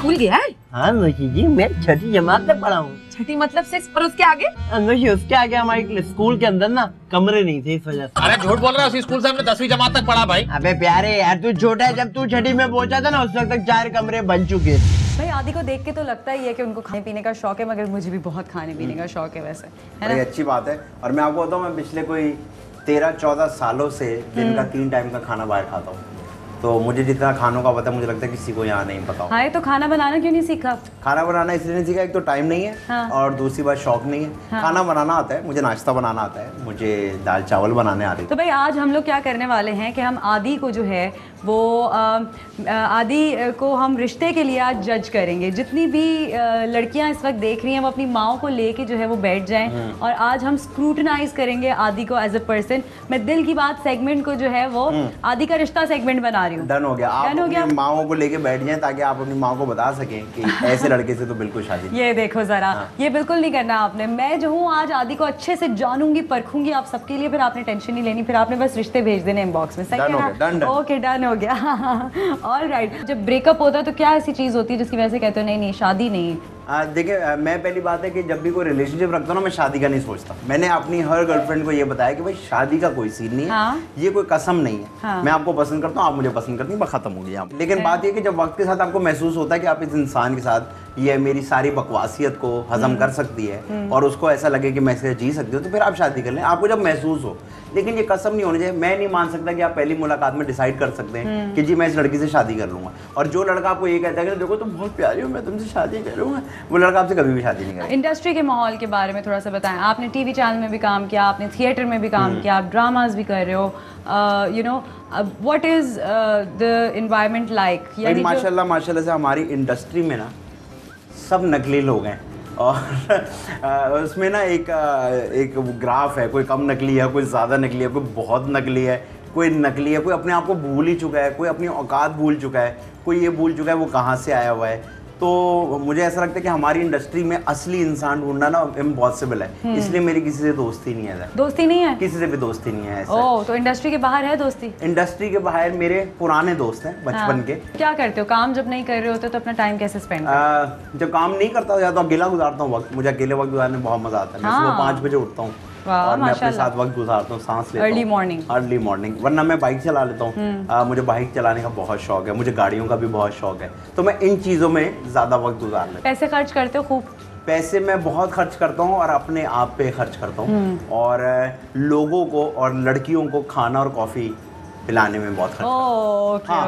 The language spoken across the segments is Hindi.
स्कूल गया है? हाँ नोशी जी, मैं छठी जमात तक पढ़ा हूँ। छठी मतलब 6 पर उसके आगे? नोशी उसके आगे हमारे स्कूल के अंदर ना कमरे नहीं थे, इस वजह से। अरे झूठ बोल रहा है, उसी स्कूल से हमने 10वीं जमात तक पढ़ा भाई। अबे प्यारे यार, तू छोटा है, जब तू छठी में पहुंचा था ना उस वक्त तक 4 कमरे बन चुके। भाई आदि को देख के तो लगता ही है कि उनको खाने पीने का शौक है, मगर मुझे भी बहुत खाने पीने का शौक है वैसे, है बड़ी ना? अच्छी बात है। और मैं आपको बताऊँ, मैं पिछले कोई 13-14 सालों से दिन का 3 टाइम का खाना बाहर खाता हूँ। तो मुझे जितना खानों का पता है, मुझे लगता है किसी को यहाँ नहीं पता। हाँ, तो खाना बनाना क्यों नहीं सीखा? खाना बनाना इसलिए नहीं सीखा, एक तो टाइम नहीं है, हाँ। और दूसरी बात शौक नहीं है। हाँ। खाना बनाना आता है मुझे, नाश्ता बनाना आता है मुझे, दाल चावल बनाने आते हैं। तो भाई आज हम लोग क्या करने वाले हैं कि हम आदि को जो है वो आदि को हम रिश्ते के लिए आज जज करेंगे। जितनी भी लड़कियां इस वक्त देख रही हैं वो अपनी माओ को लेके जो है वो बैठ जाएं, और आज हम स्क्रूटनाइज करेंगे आदि को एज अ पर्सन। मैं दिल की बात सेगमेंट को जो है वो आदि का रिश्ता सेगमेंट बना रही हूँ। डन हो गया। आप अपनी माओ को लेके बैठ जाएं ताकि आप अपनी माओ को बता सकें कि ऐसे लड़के से तो बिल्कुल शादी नहीं। ये देखो जरा, ये बिल्कुल नहीं करना आपने। मैं जो हूँ आज आदि को अच्छे से जानूंगी, परखूंगी आप सबके लिए, फिर आपने टेंशन नहीं लेनी, फिर आपने बस रिश्ते भेज देने इनबॉक्स में। सही है ना? ओके, डन हो गया। All right. जब ब्रेकअप होता है तो क्या ऐसी चीज होती है जिसकी वजह से कहते हो नहीं नहीं शादी नहीं? देखिए, मैं पहली बात है कि जब भी कोई रिलेशनशिप रखता हूँ ना, मैं शादी का नहीं सोचता। मैंने अपनी हर गर्लफ्रेंड को ये बताया कि भाई शादी का कोई सीन नहीं है। हाँ। ये कोई कसम नहीं है। हाँ। मैं आपको पसंद करता हूँ, आप मुझे पसंद करती हैं, बस खत्म हो गया यहाँ। लेकिन बात ये कि जब वक्त के साथ आपको महसूस होता है कि आप इस इंसान के साथ ये मेरी सारी बकवासियत को हजम कर सकती है और उसको ऐसा लगे कि मैं इसे जी सकती हूँ, तो फिर आप शादी कर लें, आपको जब महसूस हो। लेकिन ये कसम नहीं होनी चाहिए। मैं नहीं मान सकता कि आप पहली मुलाकात में डिसाइड कर सकते हैं कि जी मैं इस लड़की से शादी कर लूंगा। और जो लड़का आपको ये कहता है कि देखो तुम बहुत प्यारी हो, मैं तुमसे शादी करूंगा, वो लड़का आपसे कभी भी शादी नहीं करेगा। इंडस्ट्री के माहौल के बारे में थोड़ा सा बताएं। आपने टीवी चैनल में भी काम किया, आपने थिएटर में भी काम किया, आप ड्रामाज भी कर रहे हो, you know, what is the environment like? माशाल्लाह से हमारी इंडस्ट्री में ना सब नकली लोग हैं। और उसमें ना एक ग्राफ है, कोई कम नकली है, कोई ज़्यादा नकली है, कोई बहुत नकली है, कोई नकली है, कोई अपने आप को भूल ही चुका है, कोई अपनी औकात भूल चुका है, कोई ये भूल चुका है वो कहाँ से आया हुआ है। तो मुझे ऐसा लगता है कि हमारी इंडस्ट्री में असली इंसान ढूंढना ना इम्पॉसिबल है। इसलिए मेरी किसी से दोस्ती नहीं है। दोस्ती नहीं है? किसी से भी दोस्ती नहीं है। ओह, तो इंडस्ट्री के बाहर है दोस्ती? इंडस्ट्री के बाहर मेरे पुराने दोस्त हैं बचपन के। क्या करते हो? काम जब नहीं कर रहे होते तो अपना टाइम कैसे स्पेंड करते हो? जब काम नहीं करता या तो अकेला गुजारता हूँ वक्त। मुझे अकेले वक्त गुजारने में बहुत मजा आता है। मैं सुबह 5 बजे उठता हूँ और मैं अपने साथ वक्त गुजारता हूँ, सांस लेता हूँ। Early morning. वरना मैं बाइक चला लेता हूँ। मुझे बाइक चलाने का बहुत शौक है, मुझे गाड़ियों का भी बहुत शौक है, तो मैं इन चीज़ों में ज़्यादा वक्त गुजार लेता हूँ। पैसे खर्च करते हो? खूब पैसे मैं बहुत खर्च करता हूँ और अपने आप पे खर्च करता हूँ, और लोगों को और लड़कियों को खाना और कॉफ़ी पिलाने में बहुत खर्च।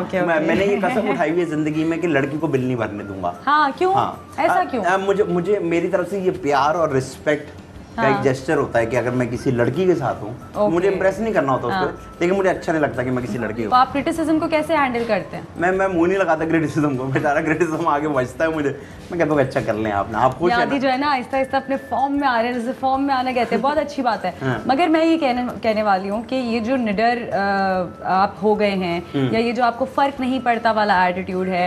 ओके। मैंने ये कसम उठाई हुई है जिंदगी में कि लड़की को बिल नहीं भरने दूंगा। हाँ, क्यों? ऐसा क्यों? मुझे मेरी तरफ से ये प्यार और रिस्पेक्ट का एक जेस्चर होता है कि अगर मैं किसी लड़की के साथ हूँ, मुझे इम्प्रेस नहीं करना होता उसको, लेकिन मुझे अच्छा नहीं लगता कि मैं किसी लड़की को। तो आप क्रिटिसिज्म को कैसे हैंडल करते हैं? मैं मुंह नहीं लगाता क्रिटिसिज्म को, बेचारा क्रिटिसिज्म आगे बचता है मुझे। मैं कहता हूँ अच्छा कर लें आपने, आप खुश हैं? जो है ना आहिस्ता आहिस्ता अपने फॉर्म में आ रहे हैं, जैसे फॉर्म में आना कहते हैं, बहुत अच्छी बात है। मगर मैं ये कहने वाली हूँ कि ये जो निडर आप हो गए हैं, या ये जो आपको फर्क नहीं पड़ता वाला एटीट्यूड है,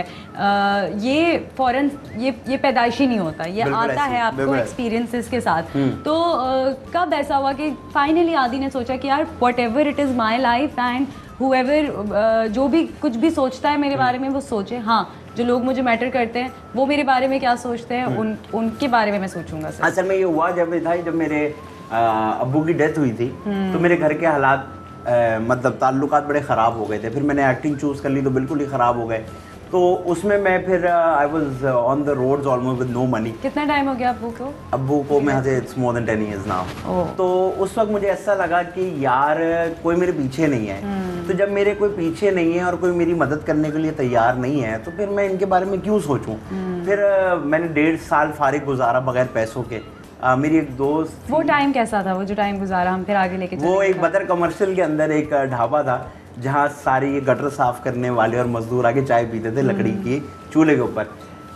ये फौरन ये पैदाइशी नहीं होता, ये आता है आपको एक्सपीरियंसेस के साथ। तो कब ऐसा हुआ कि फाइनली आदि ने सोचा कि यार whatever it is my life and whoever जो भी कुछ भी सोचता है मेरे बारे में वो सोचे, हाँ जो लोग मुझे मैटर करते हैं वो मेरे बारे में क्या सोचते हैं उनके बारे में मैं सोचूंगा। असल में ये हुआ जब मेरे अब्बू की डेथ हुई थी, तो मेरे घर के हालात मतलब ताल्लुकात बड़े ख़राब हो गए थे। फिर मैंने एक्टिंग चूज़ कर ली तो बिल्कुल ही ख़राब हो गए। तो उसमें मैं फिर I was on the roads almost with no money. कितना टाइम हो गया अब्बू को? मैं it's more than 10 years now. तो उस वक्त मुझे ऐसा लगा कि यार कोई मेरे पीछे नहीं है। तो जब मेरे कोई पीछे नहीं है और कोई मेरी मदद करने के लिए तैयार नहीं है, तो फिर मैं इनके बारे में क्यों सोचूं। फिर मैंने 1.5 साल फारिग गुजारा बगैर पैसों के। मेरी एक दोस्त। वो टाइम कैसा था? वो जो टाइम गुजारा हम फिर आगे लेके चलेंगे। वो एक बदर कमर्शियल के अंदर एक ढाबा था जहाँ सारे ये गटर साफ करने वाले और मजदूर आके चाय पीते थे लकड़ी की चूल्हे के ऊपर।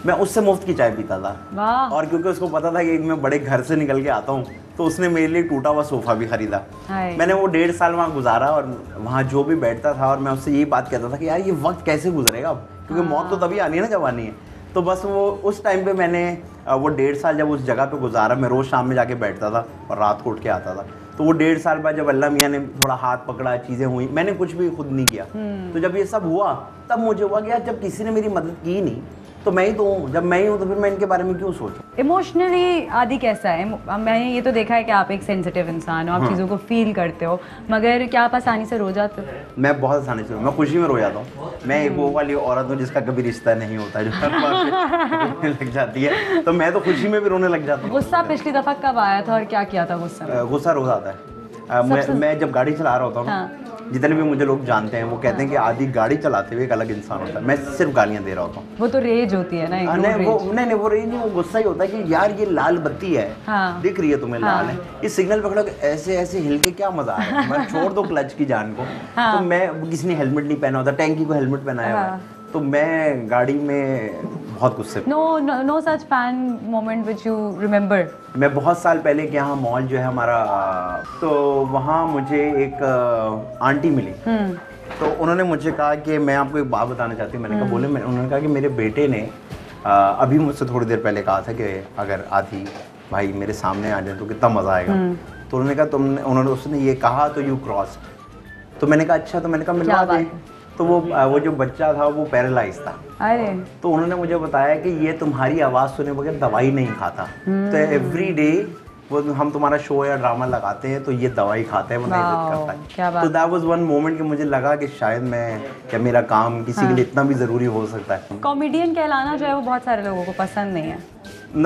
मैं उससे मुफ्त की चाय पीता था। और क्योंकि उसको पता था कि मैं बड़े घर से निकल के आता हूँ, तो उसने मेरे लिए टूटा हुआ सोफा भी खरीदा। मैंने वो 1.5 साल वहाँ गुजारा और वहाँ जो भी बैठता था और मैं उससे यही बात कहता था कि यार ये वक्त कैसे गुजरेगा अब, क्योंकि मौत तो तभी आनी है ना जब आनी है। तो बस वो उस टाइम पे मैंने वो 1.5 साल जब उस जगह पे गुजारा, मैं रोज़ शाम में जाके बैठता था और रात को उठ के आता था। तो वो 1.5 साल बाद जब अल्लाह मियाँ ने थोड़ा हाथ पकड़ा, चीज़ें हुई, मैंने कुछ भी खुद नहीं किया। तो जब ये सब हुआ तब मुझे हुआ कि यार जब किसी ने मेरी मदद की नहीं तो मैं ही तो हूँ, जब मैं ही हूँ तो फिर मैं इनके बारे में क्यों सोचूं? इमोशनली आदि कैसा है? मैंने ये तो देखा है कि आप एक सेंसिटिव इंसान हो, आप चीज़ों को फील करते हो, मगर क्या आप आसानी से रो जाते हो? मैं बहुत आसानी से, मैं खुशी में रो जाता हूँ। मैं एक वो वाली औरत हूँ जिसका कभी रिश्ता नहीं होता, जो हर बार रोने लग जाती है, तो मैं तो खुशी में भी रोने लग जाता हूँ। गुस्सा पिछली दफ़ा कब आया था और क्या किया था गुस्सा में? गुस्सा रोज आता है। मैं जब गाड़ी चला रहा होता हूँ ना, जितने भी मुझे लोग जानते हैं वो कहते हैं कि आदि गाड़ी चलाते हुए एक अलग इंसान होता है। मैं सिर्फ गालियाँ दे रहा होता हूँ। वो तो रेज होती है ना, एक नहीं वो रेज नहीं, वो गुस्सा ही होता है कि यार ये लाल बत्ती है, दिख रही है तुम्हें, लाल है, इस सिग्नल पे खड़ा ऐसे ऐसे हिल के क्या मजा आ रहा है, मैं छोड़ दो क्लच की जान को। तो मैं, किसी ने हेलमेट नहीं पहना होता, टैंकी को हेलमेट पहनाया हुआ है, तो मैं गाड़ी में बहुत गुस्से। No such fan moment which you remember? मैं बहुत साल पहले के यहाँ मॉल जो है हमारा, तो वहाँ मुझे एक आंटी मिली, तो उन्होंने मुझे कहा कि मैं आपको एक बात बताना चाहती हूँ। मैंने कहा बोले। उन्होंने कहा कि मेरे बेटे ने अभी मुझसे थोड़ी देर पहले कहा था कि अगर आदि भाई मेरे सामने आ जाए तो कितना मज़ा आएगा। तो उन्होंने कहा उसने ये कहा तो यू क्रॉस्ड। तो मैंने कहा अच्छा, तो मैंने कहा मिलवा दें। तो वो जो बच्चा था वो पैरालाइज था। अरे। तो उन्होंने मुझे बताया कि ये तुम्हारी आवाज़ सुने बगैर दवाई नहीं खाता, तो एवरी डे वो हम तुम्हारा शो या ड्रामा लगाते हैं तो ये दवाई खाता है, वो इज्जत करता है। तो दैट वाज वन मोमेंट कि मुझे लगा कि शायद मेरा काम किसी के लिए इतना भी ज़रूरी हो सकता है। कॉमेडियन कहलाना जो है वो बहुत सारे लोगों को पसंद नहीं है।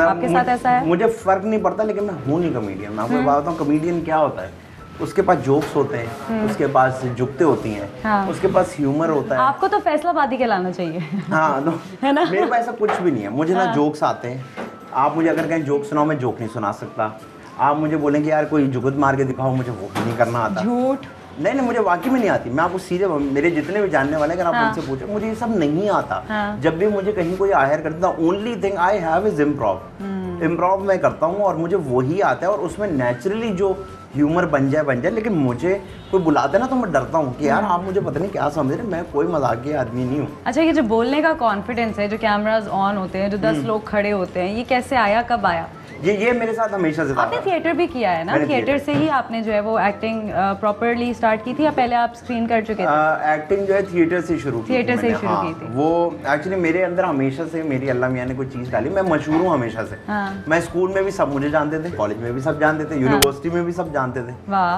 आपके साथ ऐसा है? मुझे फ़र्क नहीं पड़ता, लेकिन मैं हूँ नहीं कॉमेडियन। मैं आपको बताता हूँ कॉमेडियन क्या होता है। उसके पास जोक्स होते हैं, उसके पास जुगते होती हैं, उसके पास ह्यूमर होता है। आपको तो फैसलाबादी कहलाना चाहिए। हाँ है ना? मेरे पास ऐसा कुछ भी नहीं है। मुझे ना जोक्स आते हैं। आप मुझे अगर कहीं जोक सुनाओ, मैं जोक नहीं सुना सकता। आप मुझे बोलेंगे यार कोई जुगत मार के दिखाओ, मुझे वो भी नहीं करना आता। झूठ? नहीं, मुझे वाकई में नहीं आती। मैं आपको सीधे, मेरे जितने भी जानने वाले, अगर आप उनसे पूछो, मुझे ये सब नहीं आता। जब भी मुझे कहीं कोई हायर करता, only thing I have is improv. Improv मैं करता हूँ और मुझे वही आता है, और उसमें नेचुरली जो ह्यूमर बन जाए। लेकिन मुझे कोई बुलाता है ना तो मैं डरता हूँ कि यार आप मुझे पता नहीं क्या समझ रहे, मैं कोई मजाकी आदमी नहीं हूँ। अच्छा, ये जो बोलने का कॉन्फिडेंस है, जो कैमरास ऑन होते हैं, जो 10 लोग खड़े होते हैं, ये कैसे आया, कब आया? ये मेरे साथ हमेशा से था। आपने थिएटर भी किया है ना? थिएटर से ही आपने जो है वो एक्टिंग प्रॉपर्ली स्टार्ट की थी, या पहले आप स्क्रीन कर चुके थे? एक्टिंग जो है थिएटर से शुरू की थी। वो एक्चुअली मेरे अंदर हमेशा से मेरी अल्लाह मियां ने कोई चीज़ डाली। मैं मशहूर हूँ हमेशा से। मैं स्कूल में भी सब मुझे जानते थे, कॉलेज में भी सब जानते थे, यूनिवर्सिटी में भी सब जानते थे।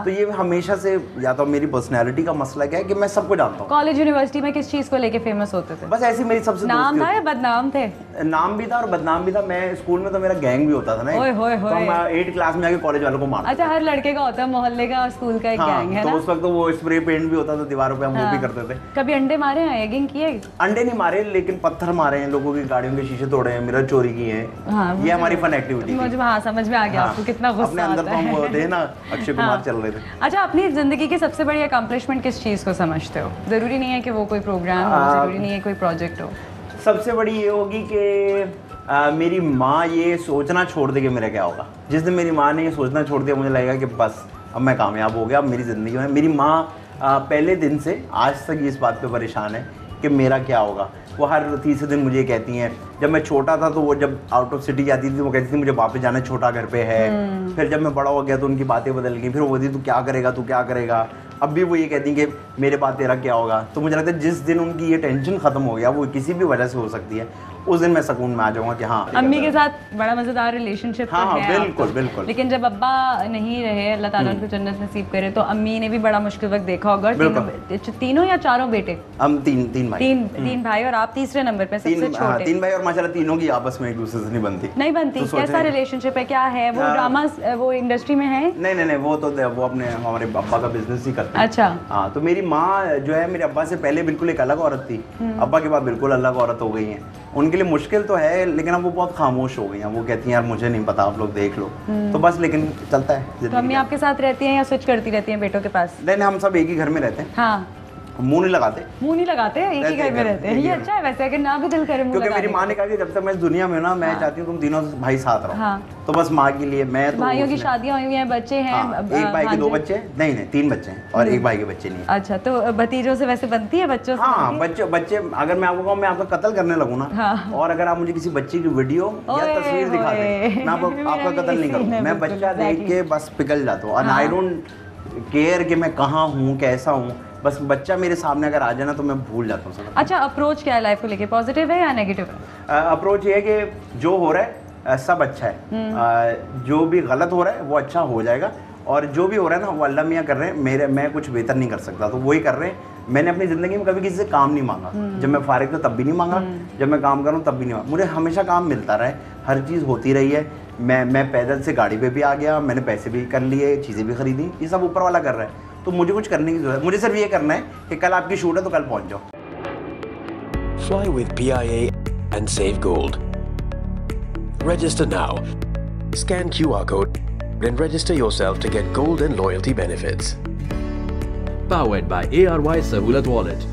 तो ये हमेशा से, या तो मेरी पर्सनैलिटी का मसला क्या है कि मैं सबको जानता हूँ। कॉलेज यूनिवर्सिटी में किस चीज़ को लेके फेमस होते थे? बस ऐसी मेरी सबसे नाम था या बदनाम थे? नाम भी था और बदनाम भी था। मैं स्कूल में तो मेरा गैंग भी होता था ना, 8 क्लास में आके कॉलेज वालों को मारते। अच्छा, हर लड़के का होता है, मोहल्ले का, स्कूल का एक गैंग है तो ना? उस वक्त तो वो स्प्रे पेंट भी होता था दीवारों पे, हम वो भी करते थे। कभी अंडे मारे हैं, एगिंग किए? अंडे नहीं मारे, लेकिन पत्थर मारे हैं, लोगों की गाड़ियों के शीशे तोड़े हैं, मिरर चोरी किए हैं। ये हमारी फन एक्टिविटी। मुझे समझ में आ गया आपको कितना गुस्सा आता है। अपने अंदर तो हम थे ना, अक्षय कुमार चल रहे थे। अच्छा, अपनी जिंदगी की सबसे बड़ी अकम्पलिशमेंट किस चीज़ को समझते हो? जरूरी नहीं है कि वो कोई प्रोग्राम हो, जरूरी नहीं है कोई प्रोजेक्ट हो। सबसे बड़ी ये होगी कि मेरी माँ ये सोचना छोड़ दे कि मेरा क्या होगा। जिस दिन मेरी माँ ने ये सोचना छोड़ दिया, मुझे लगेगा कि बस अब मैं कामयाब हो गया, अब मेरी ज़िंदगी में। मेरी माँ पहले दिन से आज तक इस बात पे परेशान है कि मेरा क्या होगा। वो हर तीसरे दिन मुझे कहती हैं, जब मैं छोटा था तो वो जब आउट ऑफ सिटी जाती थी वो कहती थी मुझे वापस जाना, छोटा घर पे है। फिर जब मैं बड़ा हो गया तो उनकी बातें बदल गई। फिर वो बोलती तू क्या करेगा। अब भी वो ये कहती हैं कि मेरे बाद तेरा क्या होगा। तो मुझे लगता है जिस दिन उनकी ये टेंशन ख़त्म हो गया, वो किसी भी वजह से हो सकती है, उस दिन मैं सुकून में आ जाऊंगा कि हाँ। अम्मी के साथ बड़ा मज़ेदार रिलेशनशिप है। बिल्कुल। लेकिन जब अब्बा नहीं रहे, अल्लाह ताला उनको जन्नत नसीब करे, तो अम्मी ने भी बड़ा मुश्किल वक्त देखा होगा। तीनों या चारों बेटे? हम तीन भाई और आप तीसरे नंबर पे सबसे छोटे। 3 भाई, और माशाल्लाह तीनों की आपस में एक दूसरे से नहीं बनती। तो कैसा रिलेशनशिप है, क्या है? वो ड्रामा वो इंडस्ट्री में है? नहीं, वो अपने हमारे अब्बा का बिजनेस ही करते हैं। अच्छा। हाँ, तो मेरी माँ जो है मेरे अब्बा से पहले बिल्कुल एक अलग औरत थी, अब्बा के बाद बिल्कुल अलग औरत हो गई है। उनके लिए मुश्किल तो है, लेकिन अब वो बहुत खामोश हो गई हैं। वो कहती हैं यार मुझे नहीं पता, आप लोग देख लो। तो बस, लेकिन चलता है। तो अम्मी आपके साथ रहती हैं या स्विच करती रहती हैं बेटों के पास? नहीं, हम सब एक ही घर में रहते हैं। हाँ। मुंह नहीं लगाते, एक ही घर में रहते हैं। ये अच्छा है वैसे, अगर ना भी दिल करे मुंह क्योंकि मेरी माँ ने कहा कि जब तक मैं दुनिया में ना, मैं चाहती हूँ तुम तीनों भाई साथ रहो। तो बस माँ के लिए मैं तो भाइयों की शादियां हुई हैं, बच्चे हैं? एक भाई के 2 बच्चे, नहीं 3 बच्चे हैं और एक भाई के बच्चे नहीं। अच्छा, तो भतीजों से वैसे बनती है, बच्चों से? हाँ, बच्चे अगर मैं आपको कहूँ मैं आपका कत्ल करने लगूँ ना, और अगर आप मुझे किसी बच्चे की वीडियो या तस्वीर दिखा दें, मैं आपका कत्ल नहीं करूँगा। मैं बच्चा देख के बस पिघल जाता हूँ। एंड आई डोंट केयर कि मैं कहाँ हूँ, कैसा हूँ। बस बच्चा मेरे सामने अगर आ जाए ना तो मैं भूल जाता हूँ सब। अच्छा, अप्रोच क्या है लाइफ को लेके, पॉजिटिव है या नेगेटिव है? अप्रोच ये है कि जो हो रहा है सब अच्छा है, जो भी गलत हो रहा है वो अच्छा हो जाएगा, और जो भी हो रहा है ना वो अल्लाह मियाँ कर रहे हैं, मैं कुछ बेहतर नहीं कर सकता, तो वही कर रहे हैं। मैंने अपनी ज़िंदगी में कभी किसी से काम नहीं मांगा, जब मैं फारिग था तब भी नहीं मांगा, जब मैं काम कर रहा हूँ तब भी नहीं मांगा, मुझे हमेशा काम मिलता रहा है, हर चीज़ होती रही है। मैं पैदल से गाड़ी पे भी आ गया, मैंने पैसे भी कर लिए, चीज़ें भी खरीदी, ये सब ऊपर वाला कर रहा है, तो मुझे कुछ करने की ज़रूरत है, मुझे सिर्फ ये करना है कि कल आपकी शूट है तो कल पहुँच जाओ। Fly with PIA and save gold. Register now. Scan QR code and register yourself to get gold and loyalty benefits. Powered by ARY Sahulat Wallet.